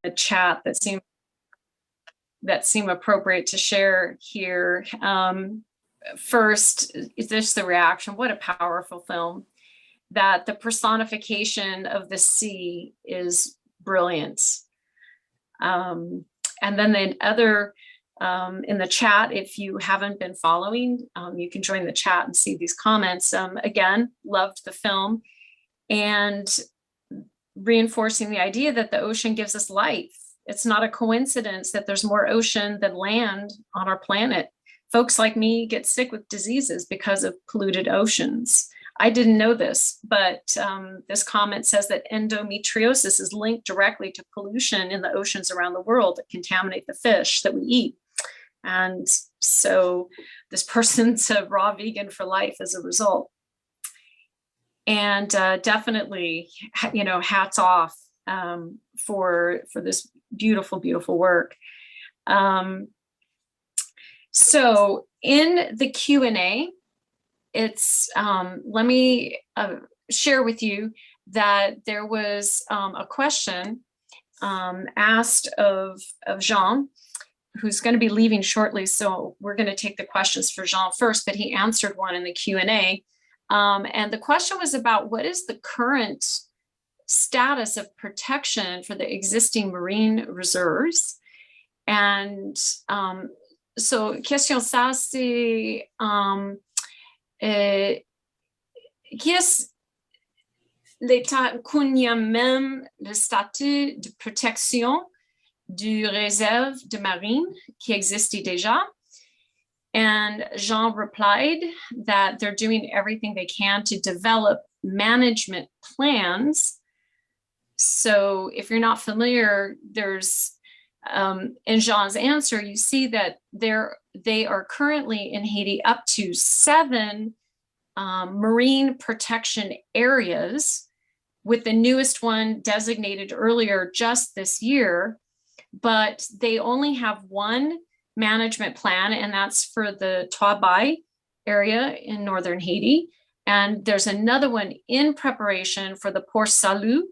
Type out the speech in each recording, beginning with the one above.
the chat that seem appropriate to share here. First, is this the reaction? What a powerful film. That the personification of the sea is brilliant. And then the other, in the chat, if you haven't been following, you can join the chat and see these comments. Again, loved the film, and reinforcing the idea that the ocean gives us life. It's not a coincidence that there's more ocean than land on our planet. Folks like me get sick with diseases because of polluted oceans. I didn't know this, but this comment says that endometriosis is linked directly to pollution in the oceans around the world that contaminate the fish that we eat. And so this person's a raw vegan for life as a result. And definitely, you know, hats off for this beautiful, beautiful work. So in the Q&A, it's let me share with you that there was a question asked of Jean, who's going to be leaving shortly. So we're going to take the questions for Jean first, but he answered one in the Q&A. And the question was about what is the current status of protection for the existing marine reserves. And so, question ça, c'est qu'est-ce l'État connaît même le statut de protection du réserve de marine qui existait déjà. And Jean replied that they're doing everything they can to develop management plans. So if you're not familiar, there's in Jean's answer, you see that they are currently in Haiti up to 7 marine protection areas, with the newest one designated earlier just this year, but they only have one management plan, and that's for the Toabai area in northern Haiti. And there's another one in preparation for the Port Salut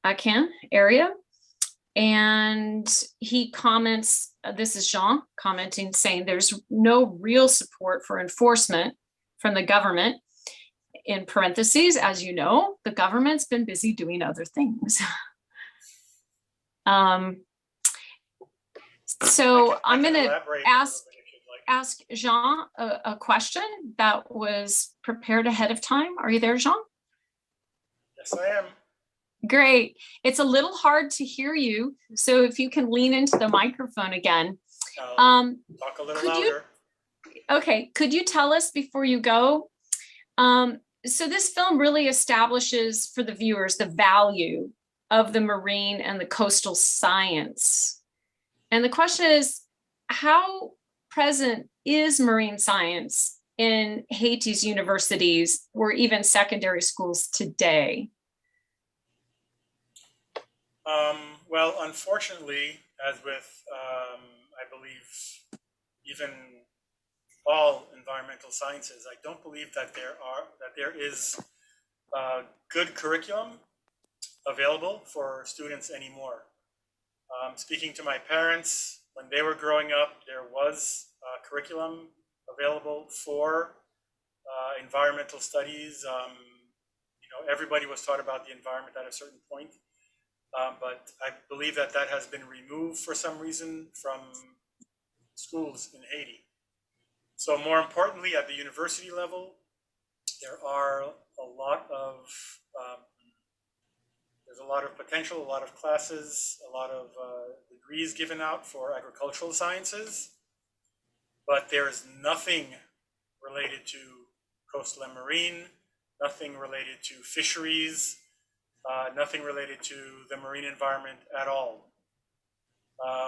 Akin area. And he comments, this is Jean commenting, saying there's no real support for enforcement from the government. In parentheses, as you know, the government's been busy doing other things. So I'm going to ask Jean a question that was prepared ahead of time. Are you there, Jean? Yes, I am. Great. It's a little hard to hear you, so if you can lean into the microphone again. Talk a little louder. Okay, could you tell us before you go? So this film really establishes for the viewers the value of the marine and the coastal science. And the question is, how present is marine science in Haiti's universities or even secondary schools today? Well, unfortunately, as with, I believe, even all environmental sciences, I don't believe that there is good curriculum available for students anymore. Speaking to my parents, when they were growing up, there was curriculum available for environmental studies. You know, everybody was taught about the environment at a certain point. But I believe that that has been removed for some reason from schools in Haiti. So more importantly, at the university level, there are there's a lot of potential, a lot of classes, a lot of degrees given out for agricultural sciences, but there is nothing related to coastal and marine, nothing related to fisheries, nothing related to the marine environment at all.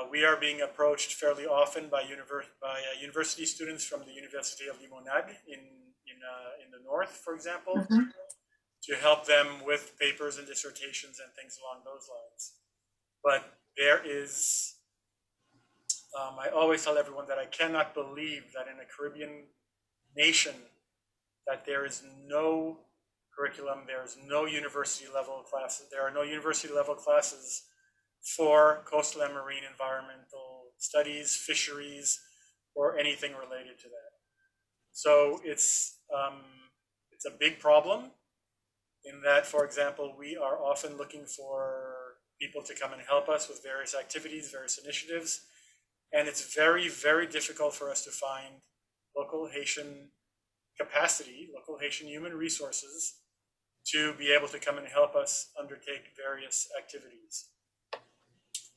We are being approached fairly often by university students from the University of Limonade in the north, for example, to help them with papers and dissertations and things along those lines. But there is, I always tell everyone that I cannot believe that in a Caribbean nation that there is no curriculum, there is no university level classes, there are no university level classes for coastal and marine environmental studies, fisheries, or anything related to that. So it's a big problem in that, for example, we are often looking for people to come and help us with various activities, various initiatives, and it's very, very difficult for us to find local Haitian capacity, local Haitian human resources to be able to come and help us undertake various activities.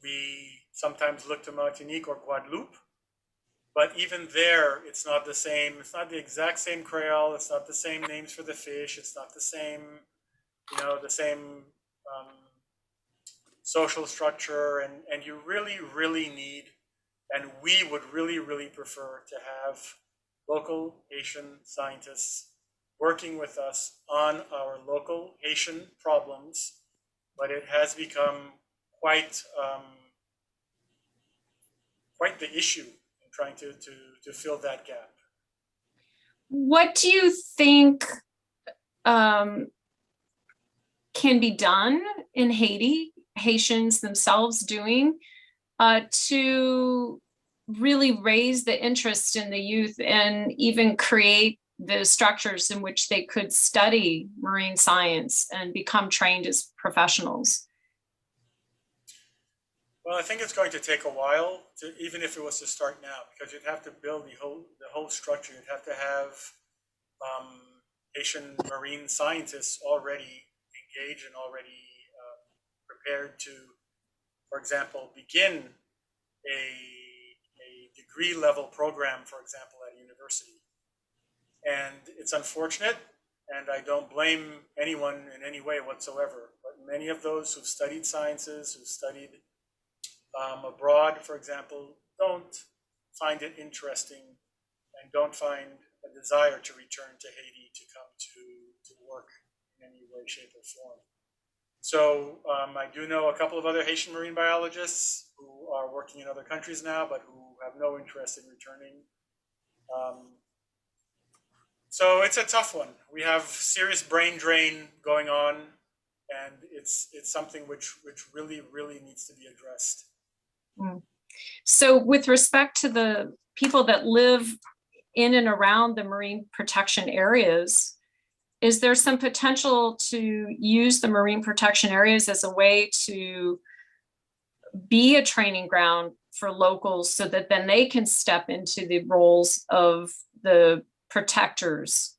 We sometimes look to Martinique or Guadeloupe, but even there, it's not the same. It's not the exact same Creole. It's not the same names for the fish. It's not the same, the same social structure. And you really, really need, and we would really, really prefer to have local Haitian scientists working with us on our local Haitian problems, but it has become quite the issue in trying to fill that gap. What do you think can be done in Haiti, Haitians themselves doing, to really raise the interest in the youth and even create the structures in which they could study marine science and become trained as professionals? Well, I think it's going to take a while, even if it was to start now, because you'd have to build the whole structure. You'd have to have Haitian marine scientists already engaged and already prepared to, for example, begin a degree level program, for example, at a university. And it's unfortunate, and I don't blame anyone in any way whatsoever, but many of those who've studied sciences, who've studied abroad, for example, don't find it interesting and don't find a desire to return to Haiti to come to work in any way, shape, or form. So I do know a couple of other Haitian marine biologists who are working in other countries now, but who have no interest in returning. So it's a tough one. We have serious brain drain going on, and it's something which really, really needs to be addressed. So with respect to the people that live in and around the marine protection areas, is there some potential to use the marine protection areas as a way to be a training ground for locals so that then they can step into the roles of the protectors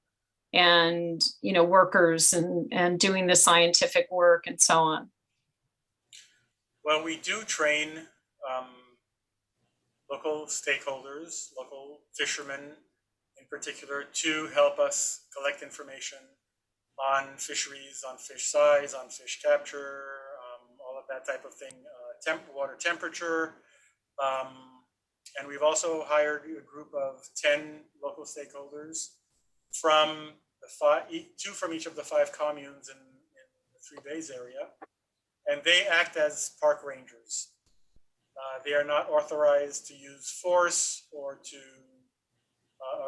and workers and doing the scientific work and so on? Well, we do train local stakeholders, local fishermen in particular, to help us collect information on fisheries, on fish size, on fish capture, all of that type of thing, water temperature. And we've also hired a group of 10 local stakeholders from two from each of the 5 communes in the 3 Bays area, and they act as park rangers. They are not authorized to use force or to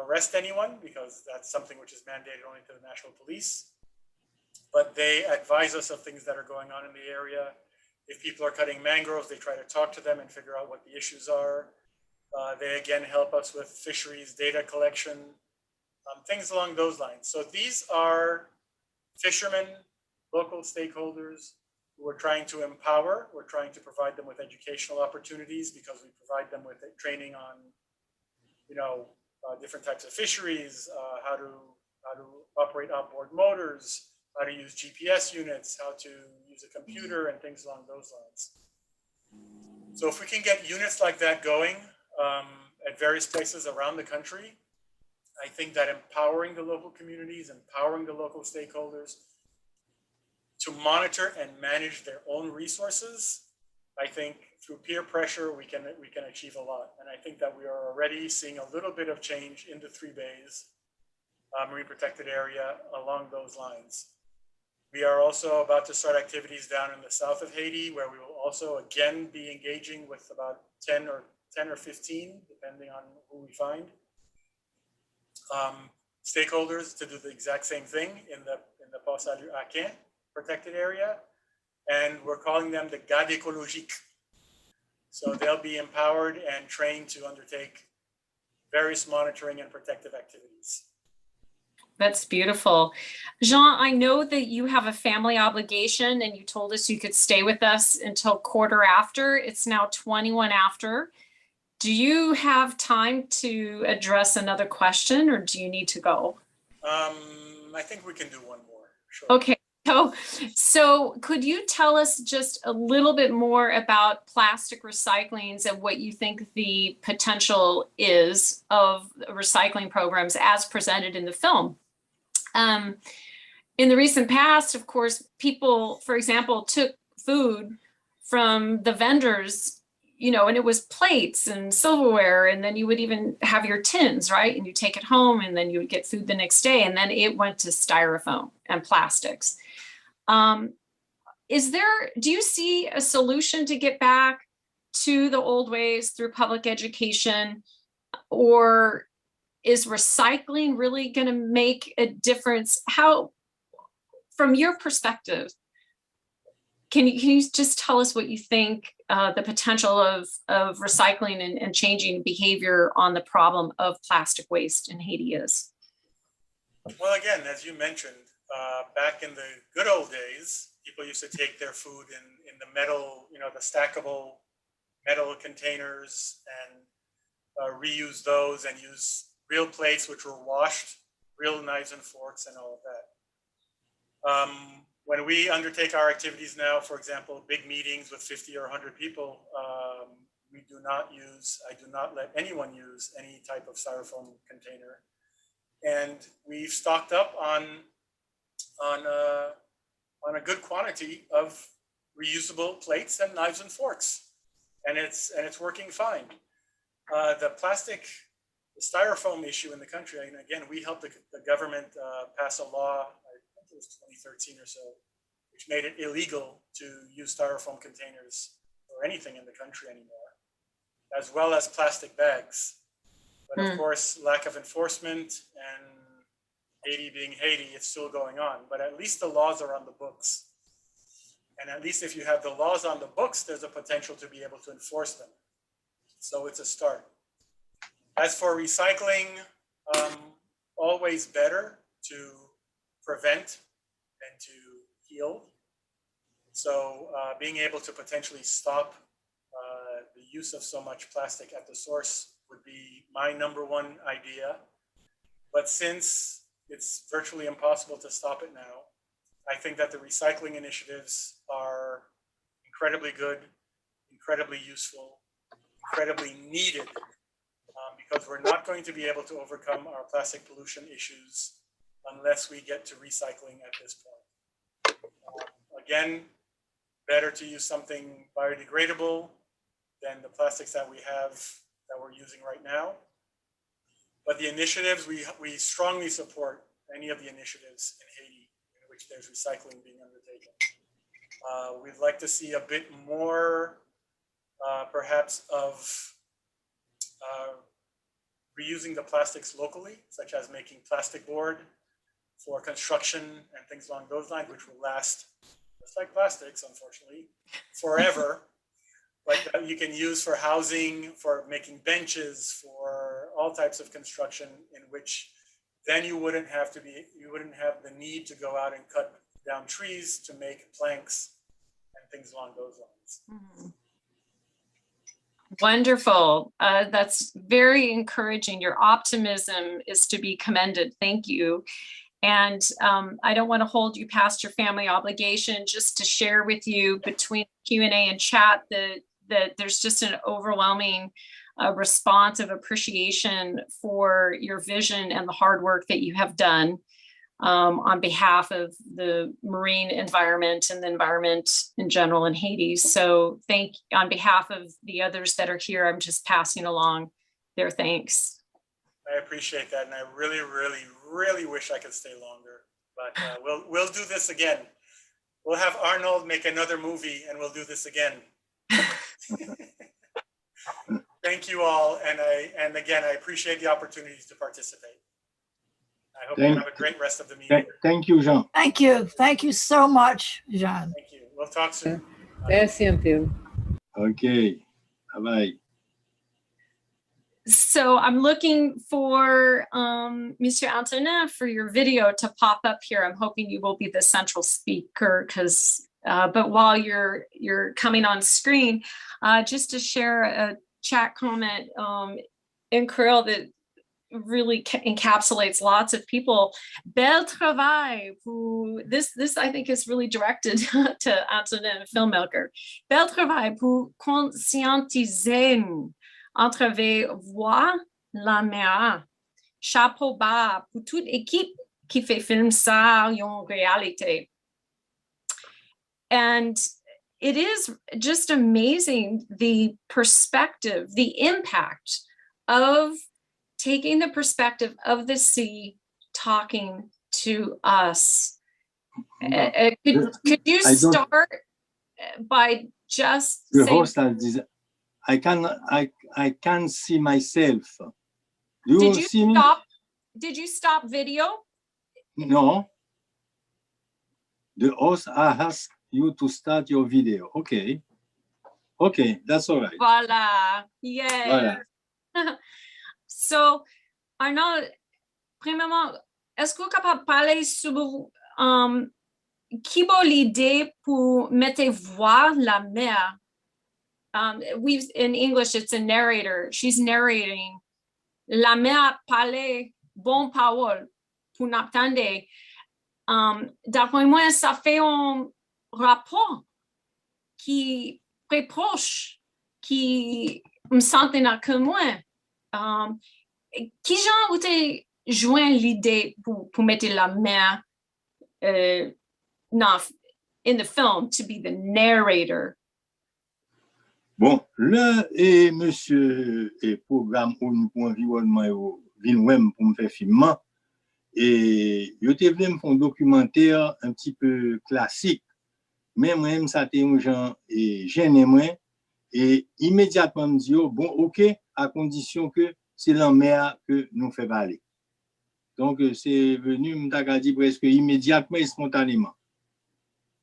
arrest anyone, because that's something which is mandated only to the national police. But they advise us of things that are going on in the area. If people are cutting mangroves, they try to talk to them and figure out what the issues are. They again help us with fisheries data collection, things along those lines. So these are fishermen, local stakeholders who we're trying to empower. We're trying to provide them with educational opportunities, because we provide them with training on, different types of fisheries, how to operate outboard motors, how to use GPS units, how to use a computer, and things along those lines. So if we can get units like that going at various places around the country, I think that empowering the local communities, empowering the local stakeholders to monitor and manage their own resources, I think through peer pressure, we can achieve a lot. And I think that we are already seeing a little bit of change in the 3 Bays marine protected area along those lines. We are also about to start activities down in the south of Haiti, where we will also again be engaging with about 10 or 15, depending on who we find, stakeholders to do the exact same thing in the H.S.A protected area. And we're calling them the gardes écologiques, So they'll be empowered and trained to undertake various monitoring and protective activities. That's beautiful. Jean, I know that you have a family obligation and you told us you could stay with us until quarter after. It's now 21 after. Do you have time to address another question or do you need to go? I think we can do one more. Sure. Okay. So could you tell us just a little bit more about plastic recyclings and what you think the potential is of recycling programs as presented in the film? In the recent past, of course, people, for example, took food from the vendors, you know, and it was plates and silverware, and then you would even have your tins, right? And you take it home and then you would get food the next day, and then it went to styrofoam and plastics. Do you see a solution to get back to the old ways through public education, or is recycling really going to make a difference? How, from your perspective, can you just tell us what you think the potential of recycling and changing behavior on the problem of plastic waste in Haiti is? Well, again, as you mentioned, back in the good old days, people used to take their food in the metal, you know, the stackable metal containers and reuse those and use real plates which were washed, real knives and forks and all of that. When we undertake our activities now, for example, big meetings with 50 or 100 people, I do not let anyone use any type of styrofoam container. And we've stocked up on a good quantity of reusable plates and knives and forks, and it's working fine. The styrofoam issue in the country, and again, we helped the government pass a law, I think it was 2013 or so, which made it illegal to use styrofoam containers or anything in the country anymore, as well as plastic bags. But of course, lack of enforcement and Haiti being Haiti, it's still going on. But at least the laws are on the books. And at least if you have the laws on the books, there's a potential to be able to enforce them. So it's a start. As for recycling, always better to prevent than to heal. So being able to potentially stop the use of so much plastic at the source would be my #1 idea. But since it's virtually impossible to stop it now, I think that the recycling initiatives are incredibly good, incredibly useful, incredibly needed, because we're not going to be able to overcome our plastic pollution issues unless we get to recycling at this point. Again, better to use something biodegradable than the plastics that we have that we're using right now. But the initiatives, we strongly support any of the initiatives in Haiti in which there's recycling being undertaken. We'd like to see a bit more, perhaps, of reusing the plastics locally, such as making plastic board for construction and things along those lines, which will last, just like plastics, unfortunately, forever. But that you can use for housing, for making benches, for all types of construction, in which then you wouldn't have the need to go out and cut down trees to make planks and things along those lines. Mm-hmm. Wonderful. That's very encouraging. Your optimism is to be commended. Thank you. And I don't want to hold you past your family obligation, just to share with you between Q&A and chat that there's just an overwhelming response of appreciation for your vision and the hard work that you have done on behalf of the marine environment and the environment in general in Haiti. So on behalf of the others that are here, I'm just passing along their thanks. I appreciate that, and I really, really, really wish I could stay longer. But we'll do this again. We'll have Arnold make another movie, and we'll do this again. Thank you all, and again, I appreciate the opportunities to participate. I hope you have a great rest of the meeting. Thank you, Jean. Thank you. Thank you so much, Jean. Thank you. We'll talk soon. Merci un peu. Okay. Bye. So I'm looking for Mr. Antonin for your video to pop up here. I'm hoping you will be the central speaker, because but while you're coming on screen, just to share a chat comment in Creole that really encapsulates lots of people. Bel travail. This I think is really directed to Antonin, filmmaker. Bel travail pour conscientiser nous. Entrevue voir la mer. Chapeau bas pour toute équipe qui fait film ça en réalité. And it is just amazing the perspective, the impact of taking the perspective of the sea talking to us. Could you start by just saying, I can see myself. Did you stop video? No. The host asked you to start your video. Okay. Okay, that's all right. Voilà. Yeah. Voilà. So, Arnold, premièrement, est-ce que vous êtes capable de parler sur qui est l'idée pour mettre voir la mer? In English, it's a narrator. She's narrating. La mer parle bon parole pour n'attendre. D'après moi, ça fait un rapport qui est très proche, qui me sentait que moi. Qui genre vous avez joint l'idée pour mettre la mer in the film to be the narrator? Bon, là, et monsieur, et programme pour environnement, vin pour me faire film, et je te voulu me faire un documentaire un petit peu classique, mais moi-même, ça t'est un genre, et gêné moi, et immédiatement me dit, oh, bon, ok, à condition que c'est la mer que nous fait parler. Donc, c'est venu, m't'a dit presque immédiatement et spontanément.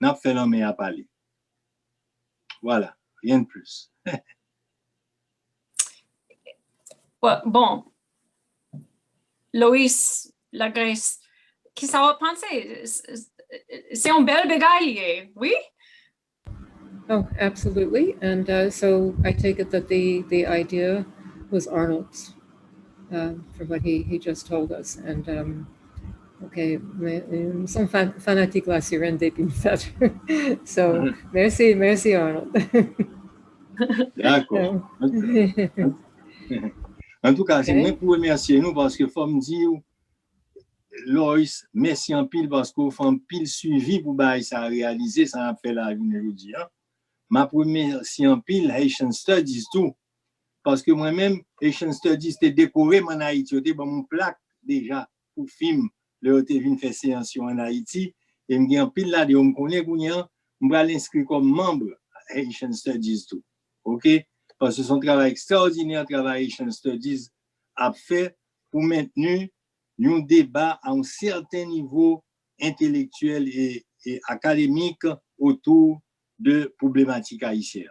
N'a fait la mer parler. Voilà. Rien de plus. Bon, Loïs, la Grèce, qui ça va penser? C'est un bel bagaille, oui? Oh, absolutely. And so I take it that the idea was Arnold's for what he just told us. And okay, nous sommes fanatiques là sur un des fait. So, merci Arnold. D'accord. En tout cas, c'est moi pour remercier nous parce que faut me dire, Loïs, merci en pile parce qu'on fait un pile suivi pour ça réaliser, ça a fait la journée aujourd'hui. Ma première merci en pile Haitian Studies tout. Parce que moi-même, Haitian Studies était décoré en Haïti, j'étais dans mon plaque déjà pour film. Là, j'étais venu faire séance en Haïti et je en pile là, je me connais, je vais l'inscrire comme membre Haitian Studies tout. OK? Parce que son travail extraordinaire, travail Haitian Studies a fait pour maintenir un débat à un certain niveau intellectuel et académique autour de problématiques haïtiennes.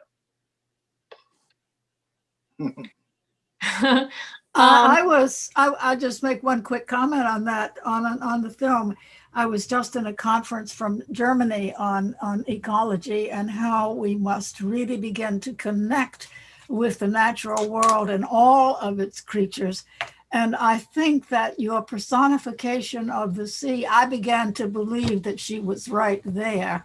I'll just make one quick comment on that, on the film. I was just in a conference from Germany on ecology and how we must really begin to connect with the natural world and all of its creatures. And I think that your personification of the sea, I began to believe that she was right there.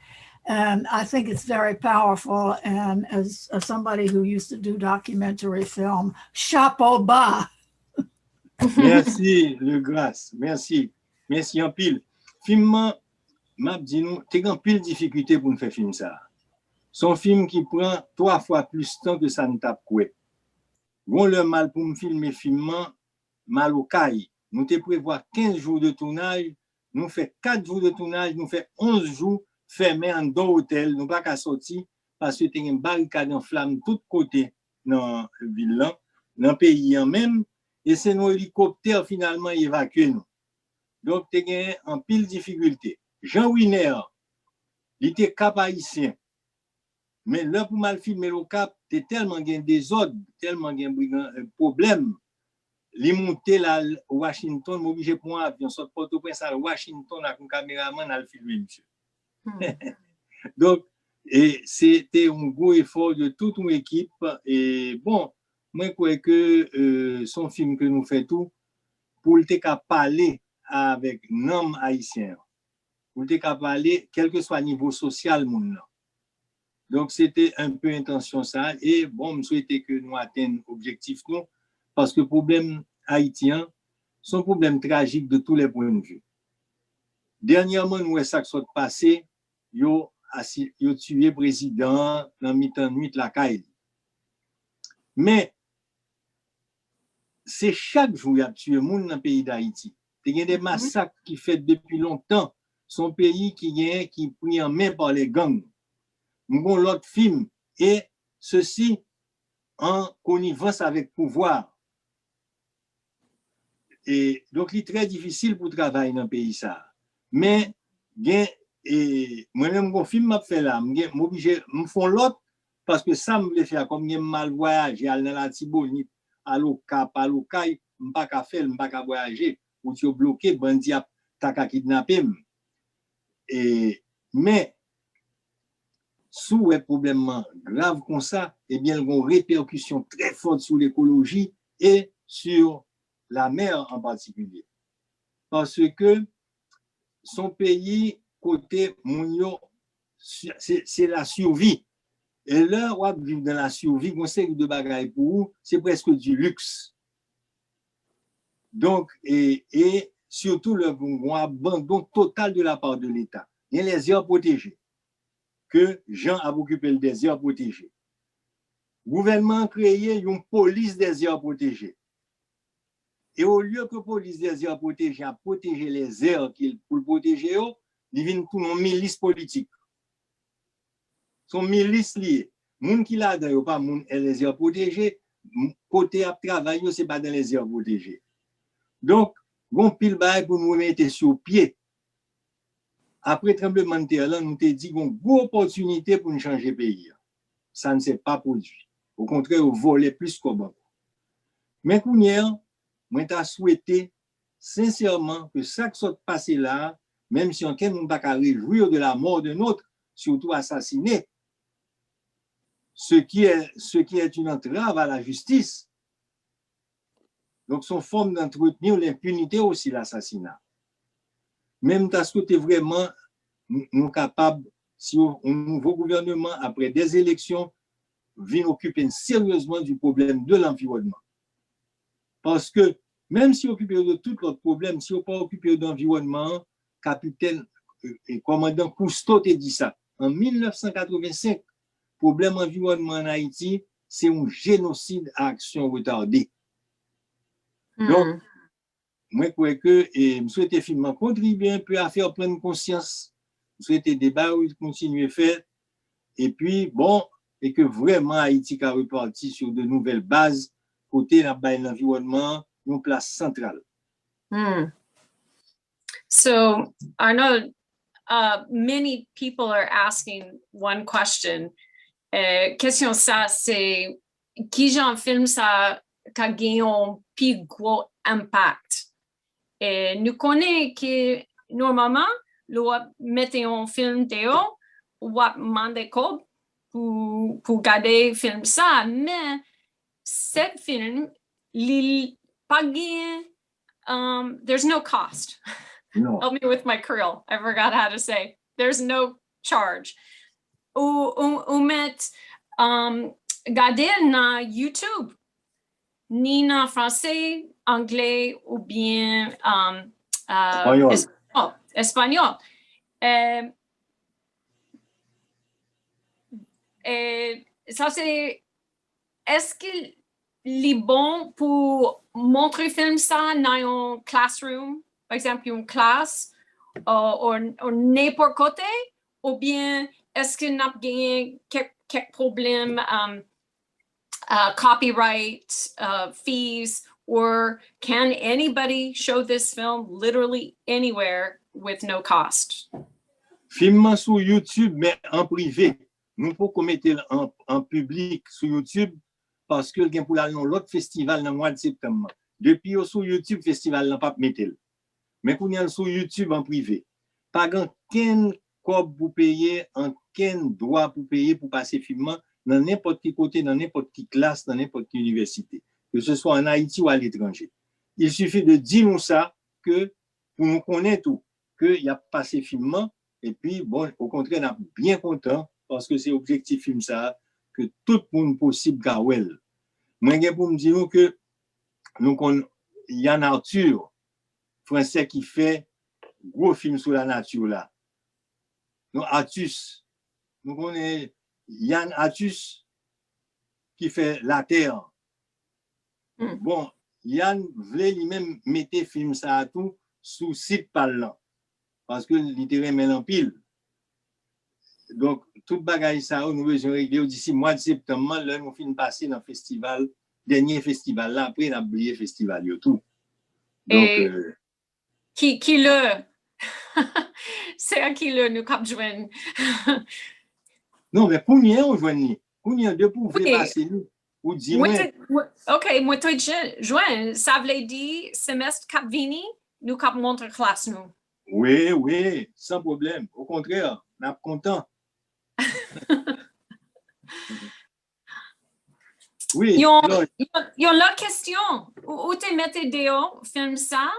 And I think it's very powerful. And as somebody who used to do documentary film, chapeau bas. Merci, Le Grâce. Merci. Merci en pile. Film, m'a dit nous, t'es en pile difficulté pour nous faire film ça. Son film qui prend 3 fois plus de temps que ça ne tape quoi. Bon, le mal pour me filmer film, mal au caille. Nous te prévoit 15 jours de tournage, nous fait 4 jours de tournage, nous fait 11 jours fermés en deux hôtels, nous pas qu'à sortir parce que t'es une barricade en flamme tous côtés dans la ville, dans le pays en même, et c'est nos hélicoptères finalement évacués nous. Donc, tu as en pile difficulté. Jean Wiener, il était cap haïtien. Mais là, pour mal filmer le cap, t'es tellement gain désordre, tellement gain problème. Les monter là, Washington, m'obligé pour un avion, soit Port-au-Prince à Washington, avec un caméraman à le filmer, monsieur. Donc, et c'était un gros effort de toute une équipe. Et bon, moi, je crois que son film que nous faisons tout, pour le parler avec un haïtien, pour le parler, quel que soit le niveau social, donc, c'était un peu intention ça. Et bon, je souhaitais que nous atteignions l'objectif, parce que le problème haïtien, c'est un problème tragique de tous les points de vue. Dernièrement, nous avons ça qui s'est passé, ils ont tué le président dans mi-temps nuit la caille. Mais, c'est chaque jour qu'il y a tué le monde dans le pays d'Haïti. Il y a des massacres qui fait depuis longtemps. Son pays qui pris en main par les gangs. Nous avons l'autre film, et ceci en connivence avec pouvoir. Et donc, il est très difficile pour travailler dans le pays ça. Mais, moi-même, mon film m'a fait là, je suis obligé, je fais l'autre, parce que ça me fait faire comme je mal voyager, aller dans la Tibonite, à l'Oka, à l'Okaï, je ne peux pas faire, je ne peux pas voyager, ou tu es bloqué, bandit a kidnappé. Mais, sous un problème grave comme ça, eh bien, il y a une répercussion très forte sur l'écologie et sur la mer en particulier. Parce que son pays, côté Mounio, c'est la survie. Et là, on vit dans la survie, on sait que de bagaille pour vous, c'est presque du luxe. Donc, et surtout, le abandon total de la part de l'État. Il y a les aires protégées, que Jean a occupé des aires protégées. Le gouvernement a créé une police des aires protégées. Et au lieu que la police des aires protégées a protégé les aires pour le protéger, ils viennent pour une milice politique. Son milice liée. Les gens qui là dedans pas les aires protégées, côté à travailler, ce n'est pas dans les aires protégées. Donc, on pile bail pour nous mettre sur pied. Après le tremblement de terre, nous avons dit qu'on a une bonne opportunité pour nous changer le pays. Ça ne s'est pas produit. Au contraire, on volait plus qu'au banc. Mais moi, j'ai souhaité sincèrement que ça qui s'est passé là, même si on ne peut pas réjouir de la mort de notre, surtout assassiné, ce qui est une entrave à la justice. Donc, son forme d'entretenir l'impunité aussi, l'assassinat. Même parce que vraiment, nous capables, si un nouveau gouvernement, après des élections, vient occuper sérieusement du problème de l'environnement. Parce que même si on occupe de tout l'autre problème, si on n'est pas occupé de l'environnement, capitaine et commandant Cousteau a dit ça. En 1985, problème environnement en Haïti, c'est un génocide à action retardée. Donc, moi, je crois que je souhaite finalement contribuer un peu à faire prendre conscience. Je souhaite débat où continuer à faire. Et puis, bon, et que vraiment Haïti a reparti sur de nouvelles bases, côté l'environnement, une place centrale. So, Arnold, many people are asking one question. Question ça, c'est qui j'en film ça a gagné un plus gros impact. Et nous connaissons que normalement, nous mettons un film théo, ou demander pour garder film ça, mais cet film, pas gagné, there's no cost. No. Help me with my Creole. I forgot how to say. There's no charge. Ou met garder na YouTube, ni en français, anglais ou bien espagnol. Ça c'est, est-ce qu'il est bon pour montrer film ça dans un classroom, par exemple une classe, ou n'importe côté, ou bien est-ce qu'il n'a gagné quelques problèmes, copyright, fees, or can anybody show this film literally anywhere with no cost? Film sur YouTube, mais en privé. nous pouvons mettre en public sur YouTube parce que le pour aller dans l'autre festival dans le mois de septembre. Depuis sur YouTube, festival n'a pas mettre. Mais qu'on y a sur YouTube en privé. Pas qu'un cob pour payer, aucun droit pour payer pour passer film dans n'importe quel côté, dans n'importe quelle classe, dans n'importe quelle université, que ce soit en Haïti ou à l'étranger. Il suffit de dire nous ça, que pour nous connaître tout, qu'il y a passé film, et puis, bon, au contraire, on est bien content, parce que c'est objectif film ça, que tout le monde possible gawel. Moi, je pour me dire que il y a Arthur, français, qui fait gros film sur la nature là. Nous, Atus, nous connaissons Yann Atus qui fait La Terre. Bon, Yann voulait lui-même mettre film ça à tout sous site parlant parce que littéralement met en pile. Donc, tout bagaille ça, nous besoin régler d'ici mois de septembre, là, nous finissons passer dans le festival, dernier festival là, après, on a oublié le festival et tout. Donc, qui le c'est à qui le nous cap joindre. Non, mais pour nous, on joint. Pour nous, deux pour vous passer nous. Ou dis-moi. OK, moi, toi, joint, ça veut dire semestre cap vini, nous cap montre classe nous. Oui, oui, sans problème. Au contraire, on est content. Oui. Il y a la question. Où tu mettez Déo, film ça,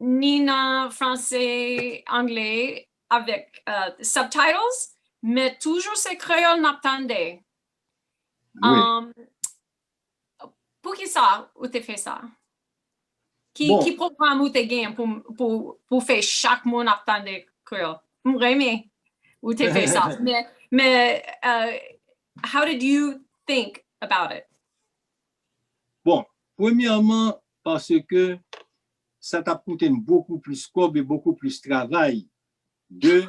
ni en français, anglais, avec subtitles, mais toujours c'est créole n'attendez. Oui. Pour qui ça, où tu fais ça? Qui programme où tu gagnes pour faire chaque mot n'attendez créole? Vraiment, où tu fais ça? mais how did you think about it? Bon, premièrement, parce que ça t'a coûté beaucoup plus scope et beaucoup plus travail de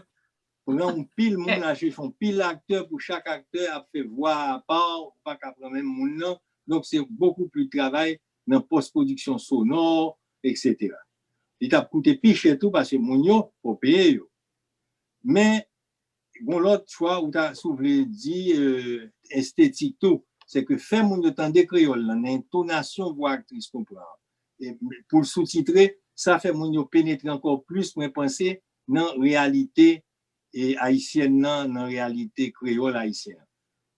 prendre pile moun à font pile acteur pour chaque acteur a fait voir à part, pas qu'à prendre même moun. Donc, c'est beaucoup plus de travail dans post-production sonore, etc. Il t'a coûté plus cher tout parce que moun yo, faut payer yo. Mais, bon, l'autre choix où t'as souvent dit esthétique tout, c'est que faire moun de temps de créole, l'intonation voix actrice comprendre. Et pour le sous-titrer, ça fait moun yo pénétrer encore plus pour penser dans la réalité haïtienne, dans la réalité créole haïtienne.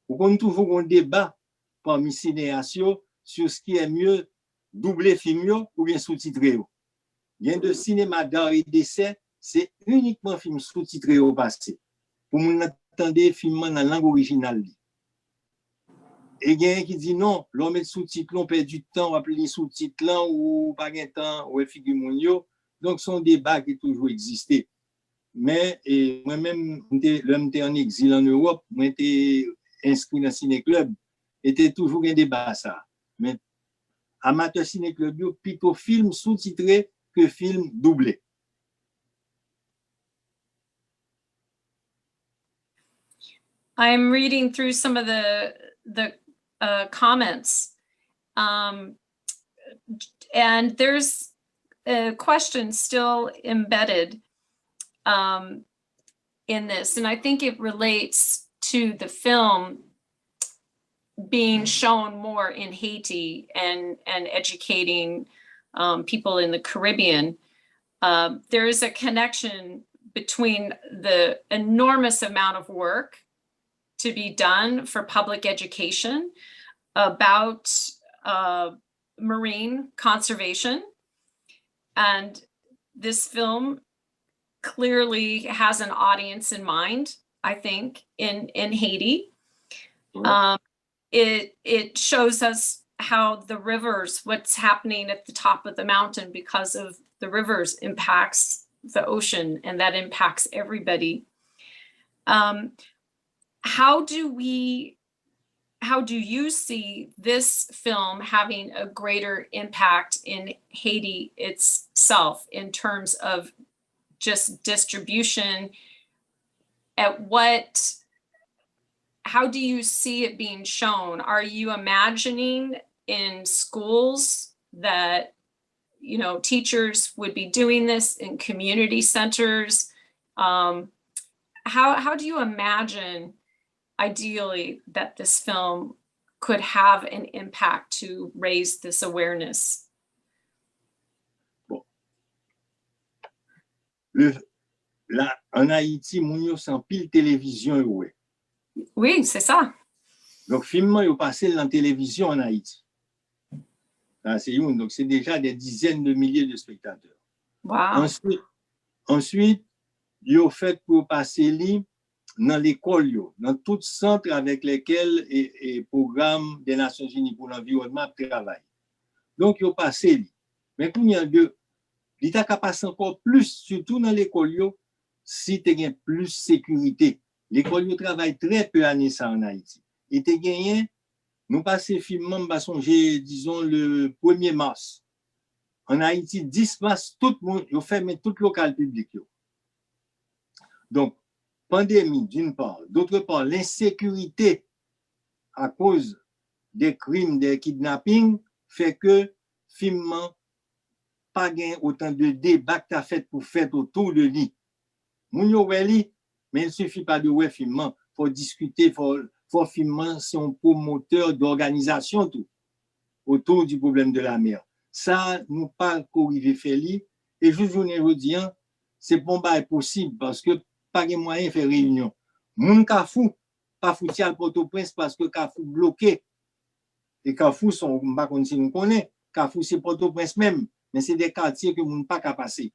Pour qu'on trouve un débat parmi cinéastes sur ce qui est mieux, doubler film ou bien sous-titrer. Il y a de cinéma d'art et d'essai, c'est uniquement film sous-titré au passé. Pour moun attendre film dans la langue originale. Et il y a un qui dit non, l'on met sous-titres, on perd du temps, on va les sous-titres là, ou pas de temps, ou figure monio. Donc, c'est un débat qui a toujours existé. Mais moi-même, j'étais en exil en Europe, moi j'étais inscrit dans le ciné-club, était toujours un débat ça. Mais amateur ciné-club, plutôt film sous-titré que film doublé. I'm reading through some of the comments, and there's a question still embedded in this, and I think it relates to the film being shown more in Haiti and educating people in the Caribbean. There is a connection between the enormous amount of work to be done for public education about marine conservation. And this film clearly has an audience in mind, I think, in Haiti. It shows us how the rivers, what's happening at the top of the mountain because of the rivers impacts the ocean, and that impacts everybody. How do you see this film having a greater impact in Haiti itself in terms of just distribution? How do you see it being shown? Are you imagining in schools that, you know, teachers would be doing this in community centers? How do you imagine ideally that this film could have an impact to raise this awareness? Bon. Là, en Haïti, moun yo sans pile télévision, ouais. Oui, c'est ça. Donc, film, yo passé dans la télévision en Haïti. Donc, c'est déjà des dizaines de milliers de spectateurs. Wow. Ensuite, yo fait pour passer li dans l'école, dans tout centre avec lesquels et programme des Nations Unies pour l'environnement travaille. Donc, yo passé li. Mais pour y a deux, l'État a passé encore plus, surtout dans l'école, si tu as plus sécurité. L'école travaille très peu à ça en Haïti. Et tu gagné, nous passons film, disons, le 1er mars. En Haïti, 10 mars, tout le monde, ils ferment tout le local public. Donc, pandémie, d'une part. D'autre part, l'insécurité à cause des crimes, des kidnappings, fait que film pas gain autant de débats que tu as fait pour faire autour de lui. Moun yo wè li, mais il ne suffit pas de wè film. Il faut discuter, faut film, c'est un promoteur d'organisation tout autour du problème de la mer. Ça, nous pas qu'arriver faire li. Et juste je dis, c'est bon pas possible parce que pas de moyen de faire réunion. Moun Kafou, pas fouti à Port-au-Prince parce que Kafou bloqué. Et Kafou sont, pas comme si nous connaissons, Kafou c'est Port-au-Prince même, mais c'est des quartiers que moun pas qu'à passer.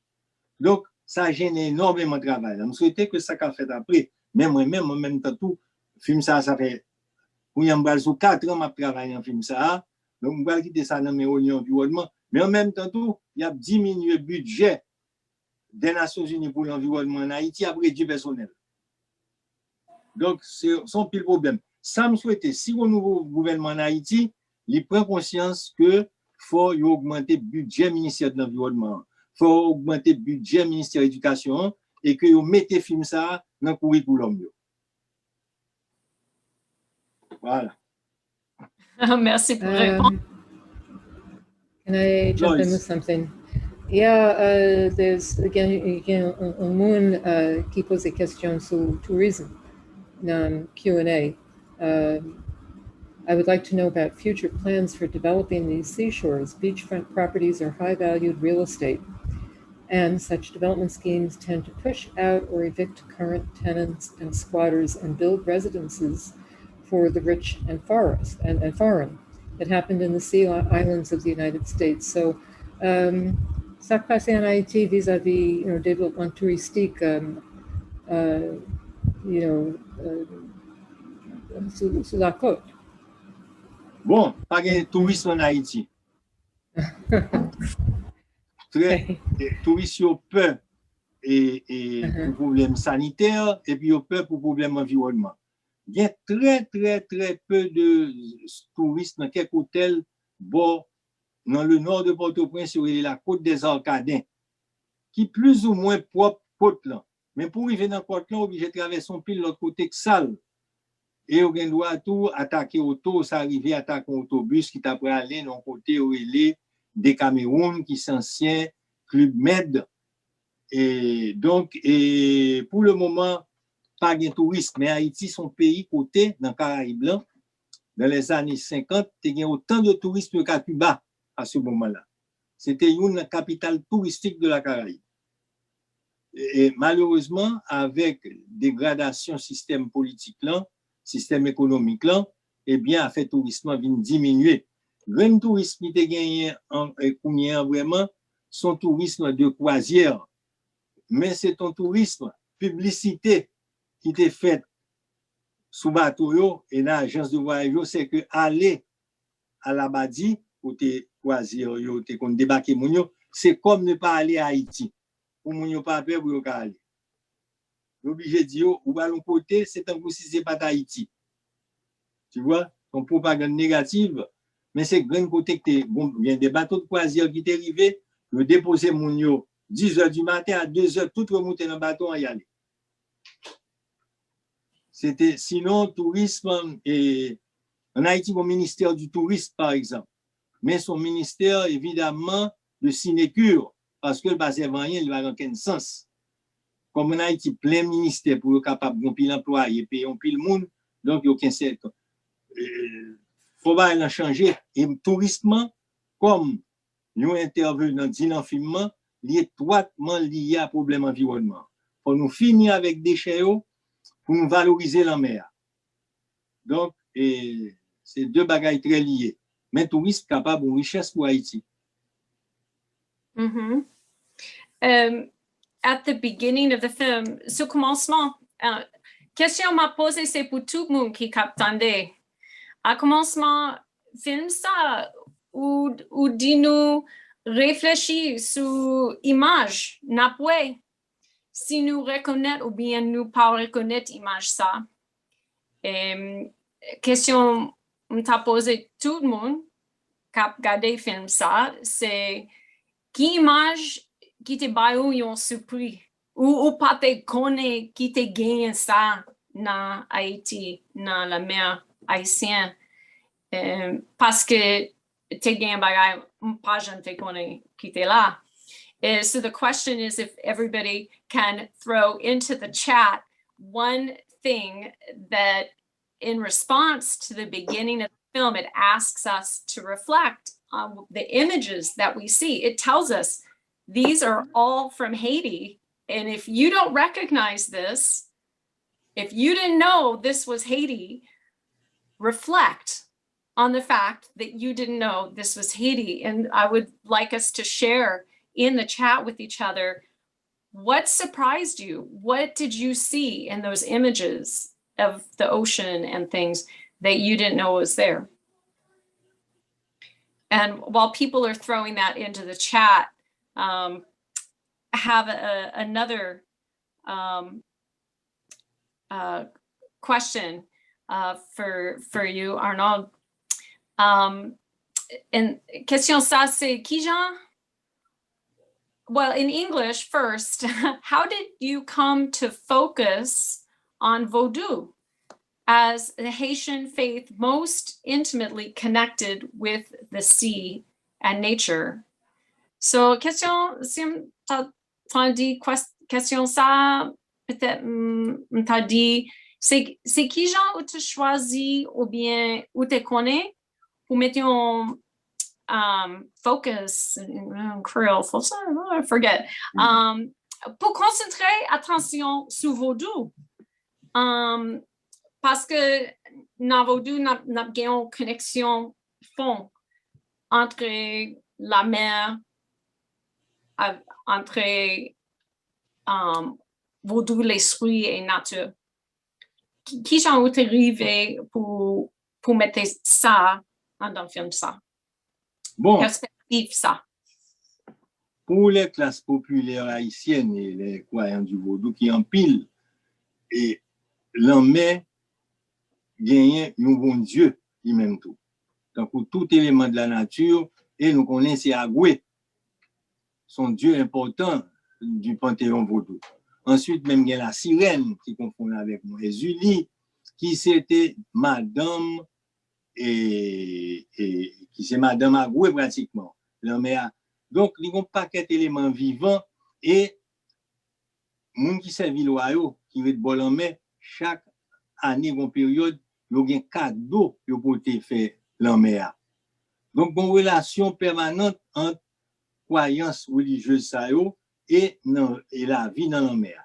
Donc, ça gêne énormément de travail. Je souhaitais que ça a fait après. Mais moi-même, en même temps, tout, film ça fait, pour y avoir 4 ans, je travaille en film ça. Donc, je vais quitter ça dans mes environnement. Mais en même temps, tout, il y a diminué le budget des Nations Unies pour l'environnement en Haïti après du personnel. Donc, c'est son pile problème. Ça me souhaitait, si au nouveau gouvernement en Haïti, il prend conscience que faut augmenter le budget ministère de l'environnement. Il faut augmenter le budget ministère de l'Éducation et que vous mettez film ça dans le curriculum. Voilà. Merci pour répondre. Can I jump in with something? Yeah, there's again un monde qui pose des questions sur le tourisme dans Q&A. I would like to know about future plans for developing these seashores. Beachfront properties are high-valued real estate, and such development schemes tend to push out or evict current tenants and squatters and build residences for the rich and foreign. It happened in the Sea Islands of the United States. So, ça passe en Haïti vis-à-vis, développement touristique, sur la côte. Bon, pas de tourisme en Haïti. Très, touristes ont peur et pour problème sanitaire et puis ont peur pour problème environnement. Il y a très peu de touristes dans quelques hôtels bon, dans le nord de Port-au-Prince sur la côte des Arcadins qui plus ou moins propre côte là. Mais pour arriver dans la côte là, on est obligé de traverser un pile de l'autre côté que sale. Et on doit tout attaquer auto, ça arrive à attaquer un autobus qui t'a pris aller dans le côté où il est des Cameroun qui sont anciens Club Med. Et donc, pour le moment, pas de touristes, mais Haïti, son pays côté dans le Caraïbe blanc, dans les années 50, il y a autant de touristes qu'à Cuba à ce moment-là. C'était une capitale touristique de la Caraïbe. Et malheureusement, avec dégradation système politique là, système économique là, eh bien, a fait tourisme vient diminuer. Le tourisme qui a gagné vraiment son tourisme de croisière, mais c'est un tourisme publicité qui était fait sous bateau et l'agence de voyage, c'est que aller à la Badi côté croisière, côté qu'on débarque mounio, c'est comme ne pas aller à Haïti. Pour mounio pas peur pour aller. L'obligé de dire ou à l'autre côté, c'est un coup si c'est pas Haïti. Tu vois, son propagande négative, mais c'est grand côté que bon, il y a des bateaux de croisière qui sont arrivés, le déposer mounio 10h du matin à 2h, tout remonter dans le bateau et y aller. C'était sinon tourisme et en Haïti, mon ministère du tourisme, par exemple, mais son ministère, évidemment, de sinécure, parce que le bassin rien, il va dans quel sens. Comme en Haïti, plein ministère pour le capable de pile employé, payer un pile monde, Donc, il y a aucun cercle. Faut pas changer. Et tourisme, comme nous intervenons dans le filmement, il est étroitement lié à problème environnement. Faut nous finir avec déchets pour nous valoriser la mer. Donc, c'est deux bagailles très liées. Mais tourisme capable de richesse pour Haïti. Mm-hmm. At the beginning of the film, ce commencement, question m'a posée, c'est pour tout le monde qui captandait. À commencement, film ça, ou dis-nous réfléchir sur image, n'apoué, si nous reconnaître ou bien nous pas reconnaître image ça. Question m'a posé tout le monde qui a regardé film ça, c'est qui image qui te baillou yon surpris ou pas te connaît qui te gagne ça dans Haïti, dans la mer haïtienne, parce que te gagne bagay pas je ne te connais qui te là. So the question is if everybody can throw into the chat one thing that in response to the beginning of the film, it asks us to reflect on the images that we see. It tells us these are all from Haiti. And if you don't recognize this, if you didn't know this was Haiti, reflect on the fact that you didn't know this was Haiti. And I would like us to share in the chat with each other, what surprised you? What did you see in those images of the ocean and things that you didn't know was there? And while people are throwing that into the chat, I have another question for you, Arnold. And question ça, c'est qui Jean? Well, in English first, how did you come to focus on Vodou as the Haitian faith most intimately connected with the sea and nature? So, question, si t'as dit question ça, peut-être t'as dit, c'est qui genre où tu choisis ou bien où tu connais pour mettre un focus, Creole, I forget, pour concentrer attention sur Vodou. Parce que dans Vodou, n'a une connexion fond entre la mer, entre Vodou, l'esprit et nature. Qui j'en où arrivé pour mettre ça dans le film ça? Bon, Perspective ça. Pour les classes populaires haïtiennes et les croyants du Vodou qui en pile, et l'homme gagne un bon Dieu, lui-même tout. Donc, pour tout élément de la nature, et nous connaissons c'est Agoué, son Dieu important du panthéon Vodou. Ensuite, même il y a la sirène qui confond avec moi, et Julie, qui c'était madame, et qui c'est madame Agoué pratiquement. Donc, il y a un paquet d'éléments vivants et les gens qui servent loyaux, qui veulent bon en mai, chaque année, une période, il y a un cadeau pour faire l'en Donc, une relation permanente entre croyances religieuses et la vie dans la mer.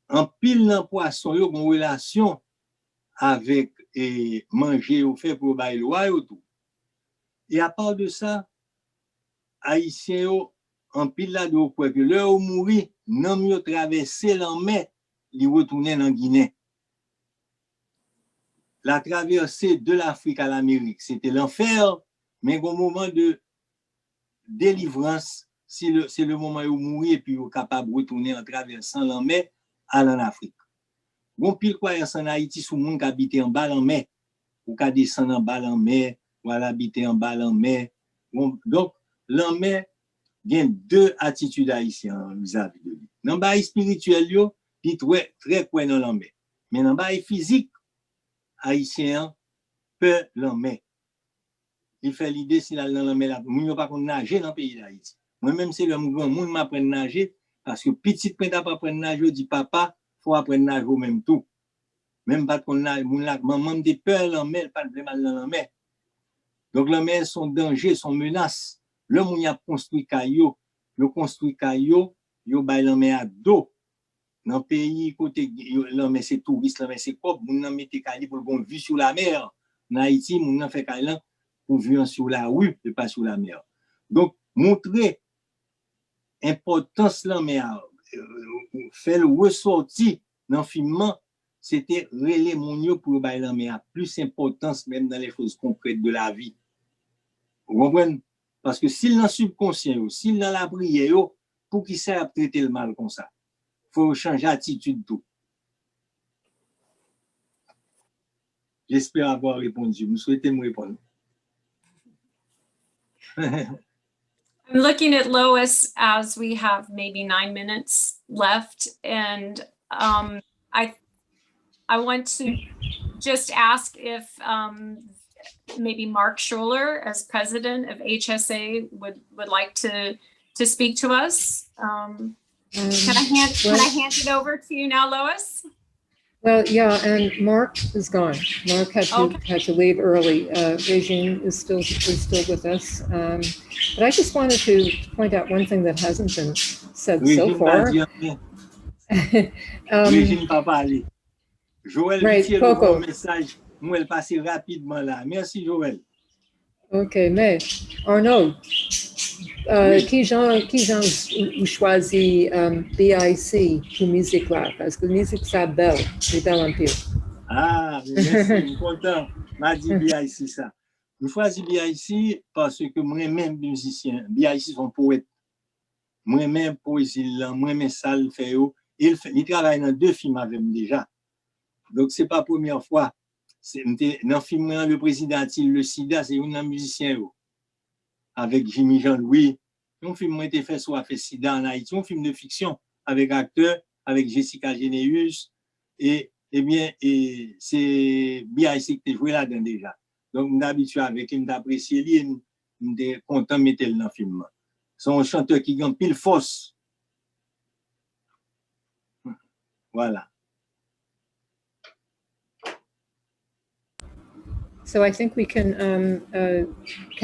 En pile dans poisson, il y a une relation avec manger ou faire pour bailler loyaux tout. Et à part de ça, Haïtiens en pile là de quoi que l'heure où mourir, non mieux traverser la mer, li retourner en Guinée. La traversée de l'Afrique à l'Amérique, c'était l'enfer, mais au moment de délivrance, c'est le moment où mourir et puis vous capable de retourner en traversant la mer à l'Afrique. Bon pile croyance en Haïti sous monde qui habite en bas en mer, ou qui descend en bas en mer, ou habiter en bas en mer. Donc l'en mer il y a deux attitudes haïtiennes vis-à-vis de lui. Dans le bail spirituel, il est très quoi dans l'en mer. Mais dans le bail physique, haïtien peut l'en mer. Il fait l'idée s'il a dans l'en mer, il n'y a pas qu'on nager dans le pays d'Haïti. Moi-même, c'est le grand monde qui m'apprend à nager, parce que petit point d'apprendre à nager, je dis papa, il faut apprendre à nager au même tout. même pas qu'on a, maman des peurs, l'emmène, pas de mal dans l'emmène. Donc, l'emmène, son danger, son menace. L'homme, on y a construit caillou, le construit caillou, yo bay l'emmène à dos. Dans le pays, côté, l'emmène, c'est touriste, l'emmène, c'est quoi, on a mis caillou pour qu'on vue sur la mer. En Haïti, on a fait caillou pour vue sur la rue, et pas sur la mer. Donc, montrer l'importance l'emmène, faire le ressortir dans le film, c'était relais mon pour bay l'emmène plus importance même dans les choses concrètes de la vie. Vous comprenez? Parce que s'il dans le subconscient, s'il dans la prière, pour qu'il sert traiter le mal comme ça, il faut changer d'attitude tout. J'espère avoir répondu. Vous souhaitez me répondre? I'm looking at Lois as we have maybe 9 minutes left, and I want to just ask if maybe Mark Schuler, as president of H.S.A, would like to speak to us. Can I hand it over to you now, Lois? Well, yeah, and Mark is gone. Mark had to leave early. Regine is still with us. But I just wanted to point out one thing that hasn't been said so far. Regine pas parlé. Joël, right, Coco. Message. Moi, elle passe rapidement là. Merci, Joël. OK, mais Arnaud, qui Jean choisit BIC pour musique là? Parce que la musique, c'est belle, c'est belle un peu. Ah, merci, je suis content. M'a dit BIC ça. Je choisis BIC parce que moi-même musicien, BIC sont poètes. Moi-même poésie, moi-même ça le fait. Il travaille dans 2 films avec moi déjà. Donc, c'est pas la première fois. Dans le film, le président, le SIDA, c'est un musicien avec Jimmy Jean-Louis. Un film a été fait sur la SIDA en Haïti, un film de fiction avec acteurs, avec Jessica Généus. Et bien, c'est BIC qui a joué là-dedans déjà. Donc, on est habitué avec lui, on apprécie lui, on est content de mettre dans le film. C'est un chanteur qui gagne pile force. Voilà. So I think we can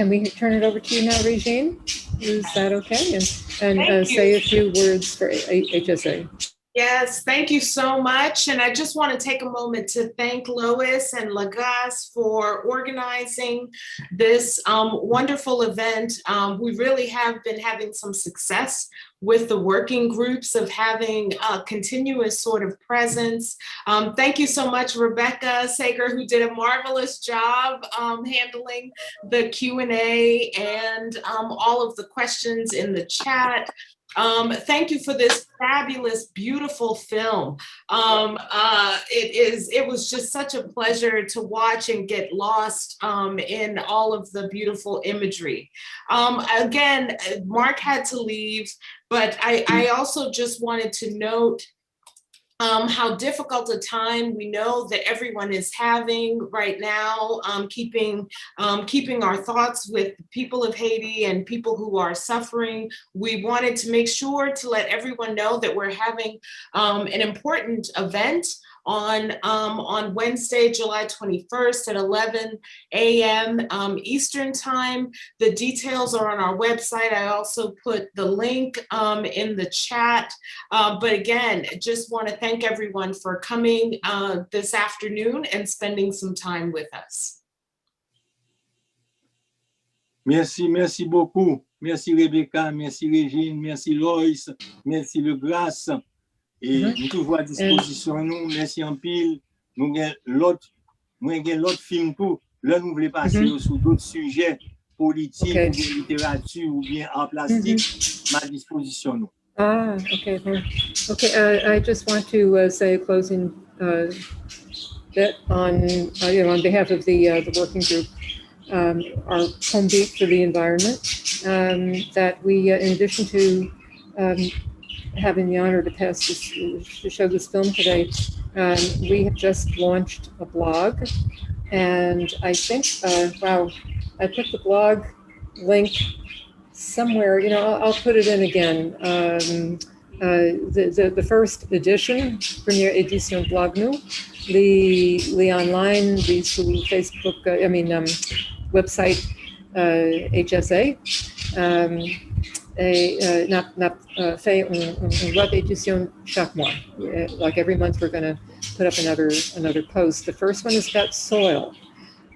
we turn it over to you now, Regine? Is that okay? And say a few words for HSA. Yes, thank you so much. And I just want to take a moment to thank Lois and Lagas for organizing this wonderful event. We really have been having some success with the working groups of having a continuous sort of presence. Thank you so much, Rebecca Sager, who did a marvelous job handling the Q&A and all of the questions in the chat. Thank you for this fabulous, beautiful film. It was just such a pleasure to watch and get lost in all of the beautiful imagery. Again, Mark had to leave, but I also just wanted to note how difficult a time we know that everyone is having right now, keeping our thoughts with the people of Haiti and people who are suffering. We wanted to make sure to let everyone know that we're having an important event on Wednesday, July 21st at 11 a.m. Eastern time. The details are on our website. I also put the link in the chat. But again, just want to thank everyone for coming this afternoon and spending some time with us. Merci beaucoup. Merci Rebecca, merci Régine, merci Lois, merci Le Grasse. Et nous toujours à disposition, nous, merci en pile. Nous avons l'autre film pour. Là, nous voulons passer sur d'autres sujets politiques, ou bien littérature, ou bien art plastique. À disposition, nous. Okay. Okay, I just want to say a closing bit on behalf of the working group, our home beat for the environment, that we, in addition to having the honor to show this film today, we have just launched a blog, and I think, wow, I put the blog link somewhere, I'll put it in again. the first edition, première édition blog nous, les online, les sur Facebook, website H.S.A. N'a fait une web édition chaque mois. Like every month, we're going to put up another post. The first one is about soil.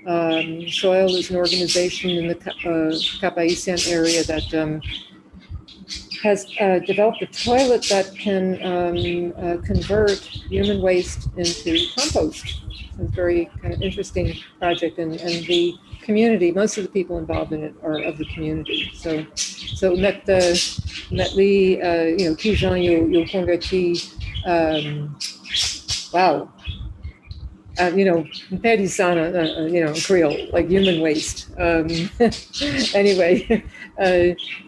Soil is an organization in the Cap-Haïtien area that has developed a toilet that can convert human waste into compost. So it's a very kind of interesting project, and the community, most of the people involved in it are of the community. So met qui gens yo converti, wow. Creole, like human waste. Anyway,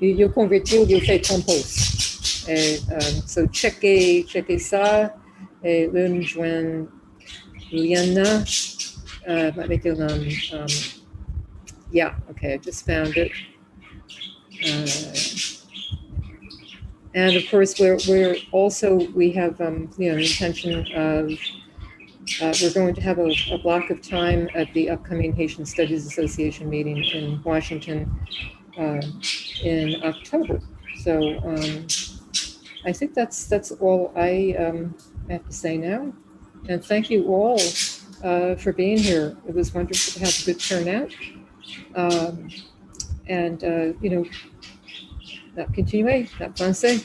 you convertir, you fait compost. So checkez ça. Là, nous joignons Liana. Yeah, okay, I just found it. And of course, we're also, we have the intention of we're going to have a block of time at the upcoming Haitian Studies Association meeting in Washington in October. So I think that's all I have to say now. And thank you all for being here. It was wonderful to have a good turnout. Continuez, la pensée.